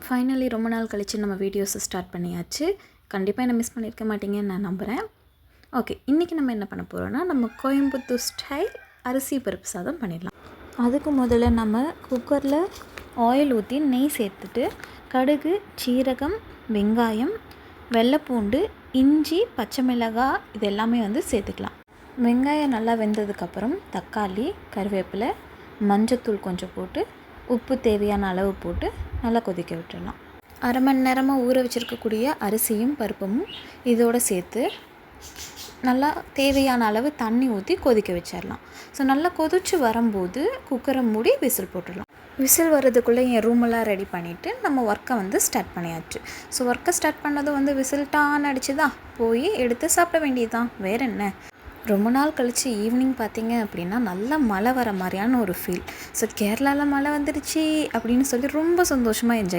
Finally ரொம்ப நாள் கழித்து நம்ம வீடியோஸை ஸ்டார்ட் பண்ணியாச்சு. கண்டிப்பாக என்ன மிஸ் பண்ணியிருக்க மாட்டீங்கன்னு நான் நம்புகிறேன். ஓகே, இன்றைக்கி நம்ம என்ன பண்ண போகிறோன்னா, நம்ம கோயம்புத்தூர் ஸ்டைல் அரிசி பருப்பு சாதம் பண்ணிடலாம். அதுக்கு முதல்ல நம்ம குக்கரில் ஆயில் ஊற்றி நெய் சேர்த்துட்டு கடுகு, சீரகம், வெங்காயம், வெள்ளைப்பூண்டு, இஞ்சி, பச்சை மிளகாய் இது எல்லாமே சேர்த்துக்கலாம். வெங்காயம் நல்லா வெந்ததுக்கப்புறம் தக்காளி, கருவேப்பிலை, மஞ்சத்தூள் கொஞ்சம் போட்டு உப்பு தேவையான அளவு போட்டு நல்லா கொதிக்க விட்டுடலாம். அரை மணி நேரமாக ஊற வச்சுருக்கக்கூடிய அரிசியும் பருப்பும் இதோடு சேர்த்து நல்லா தேவையான அளவு தண்ணி ஊற்றி கொதிக்க வச்சிடலாம். ஸோ நல்லா கொதித்து வரும்போது குக்கரை மூடி விசில் போட்டுடலாம். விசில் வர்றதுக்குள்ளே என் ரூமெல்லாம் ரெடி பண்ணிவிட்டு நம்ம ஒர்க்கை ஸ்டார்ட் பண்ணியாச்சு. ஸோ ஒர்க்கை ஸ்டார்ட் பண்ணதும் விசில் டான் அடிச்சு தான் போய் எடுத்து சாப்பிட வேண்டியது தான், வேறு என்ன. ரொம்ப நாள் கழித்து ஈவினிங் பார்த்திங்க அப்படின்னா நல்லா மழை வர மாதிரியான ஒரு ஃபீல். ஸோ கேரளாவில் மழை வந்துடுச்சு அப்படின்னு சொல்லி ரொம்ப சந்தோஷமாக என்ஜாய்